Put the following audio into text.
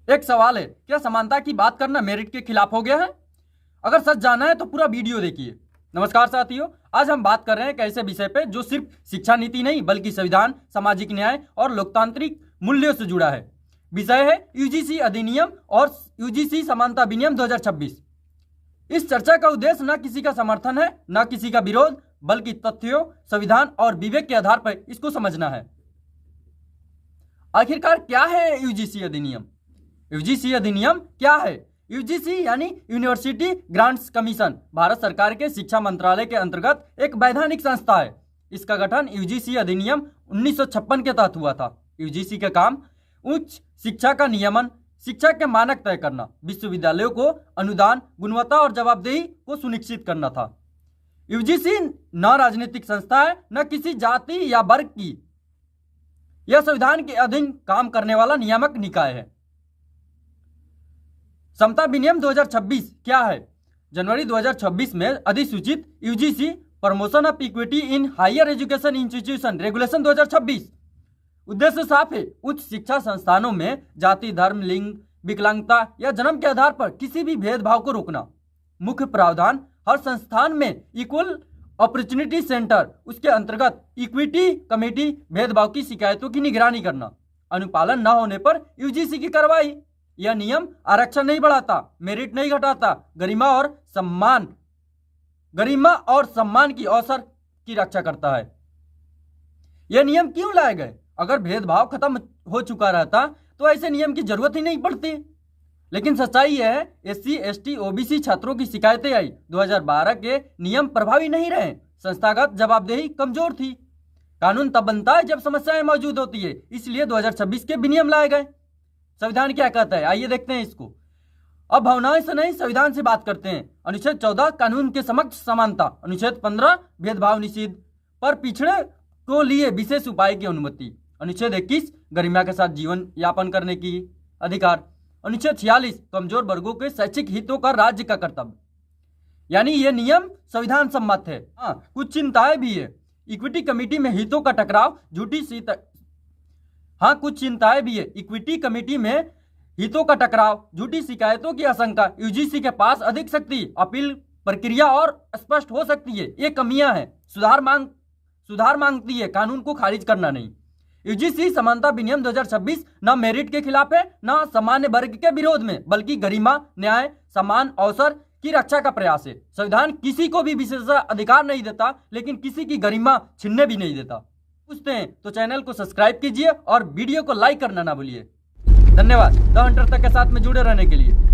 एक सवाल है, क्या समानता की बात करना मेरिट के खिलाफ हो गया है? अगर सच जानना है तो पूरा वीडियो देखिए। नमस्कार साथियों, आज हम बात कर रहे हैं एक ऐसे विषय पे जो सिर्फ शिक्षा नीति नहीं बल्कि संविधान, सामाजिक न्याय और लोकतांत्रिक मूल्यों से जुड़ा है। विषय है यूजीसी अधिनियम और यूजीसी समानता अधिनियम 2026। इस चर्चा का उद्देश्य न किसी का समर्थन है न किसी का विरोध, बल्कि तथ्यों, संविधान और विवेक के आधार पर इसको समझना है। आखिरकार क्या है यूजीसी अधिनियम? यूजीसी अधिनियम क्या है? यूजीसी यानी यूनिवर्सिटी ग्रांट्स कमीशन भारत सरकार के शिक्षा मंत्रालय के अंतर्गत एक वैधानिक संस्था है। इसका गठन यूजीसी अधिनियम 1956 के तहत हुआ था। यूजीसी का काम उच्च शिक्षा का नियमन, शिक्षा के मानक तय करना, विश्वविद्यालयों को अनुदान, गुणवत्ता और जवाबदेही को सुनिश्चित करना था। यूजीसी न राजनीतिक संस्था है न किसी जाति या वर्ग की। यह संविधान के अधीन काम करने वाला नियामक निकाय है। समता अधिनियम 2026 क्या है? जनवरी 2026 में अधिसूचित UGC promotion of equity in higher education institution regulation 2026। उद्देश्य साफ है, उच्च शिक्षा संस्थानों में जाति, धर्म, लिंग, विकलांगता या जन्म के आधार पर किसी भी भेदभाव को रोकना। मुख्य प्रावधान, हर संस्थान में इक्वल अपॉर्चुनिटी सेंटर, उसके अंतर्गत इक्विटी कमेटी भेदभाव की शिकायतों की निगरानी करना। अनुपालन न होने पर यूजीसी की कार्रवाई। यह नियम आरक्षण नहीं बढ़ाता, मेरिट नहीं घटाता, गरिमा और सम्मान की अवसर की रक्षा करता है। यह नियम क्यों लाए गए? अगर भेदभाव खत्म हो चुका रहता तो ऐसे नियम की जरूरत ही नहीं पड़ती। लेकिन सच्चाई यह है, एससी, एसटी, ओबीसी छात्रों की शिकायतें आई। 2012 के नियम प्रभावी नहीं रहे, संस्थागत जवाबदेही कमजोर थी। कानून तब बनता है जब समस्याएं मौजूद होती है, इसलिए 2026 के विनियम लाए गए। संविधान क्या कहता है, आइए देखते हैं इसको। अब भावनाएं से नहीं, संविधान से बात करते हैं। अनुच्छेद 14 कानून के समक्ष समानता। अनुच्छेद 15 भेदभाव निषेध पर पिछड़े को लिए विशेष उपाय की अनुमति। अनुच्छेद 21 गरिमा के साथ जीवन यापन करने की अधिकार। अनुच्छेद 46 कमजोर वर्गों के शैक्षिक हितों का राज्य का कर्तव्य। यानी ये नियम संविधान सम्मत है। हाँ, कुछ चिंताएं भी है। इक्विटी कमेटी में हितों का टकराव, इक्विटी कमेटी में हितों का टकराव, झूठी शिकायतों की आशंका, यूजीसी के पास अधिक शक्ति, अपील प्रक्रिया और स्पष्ट हो सकती है। ये कमियां हैं, सुधार मांगती है, कानून को खारिज करना नहीं। यूजीसी समानता अधिनियम 2026 न मेरिट के खिलाफ है न सामान्य वर्ग के विरोध में, बल्कि गरिमा, न्याय, समान अवसर की रक्षा का प्रयास है। संविधान किसी को भी विशेषाधिकार नहीं देता, लेकिन किसी की गरिमा छीनने भी नहीं देता। पूछते हैं तो चैनल को सब्सक्राइब कीजिए और वीडियो को लाइक करना ना भूलिए। धन्यवाद द हंटर तक के साथ में जुड़े रहने के लिए।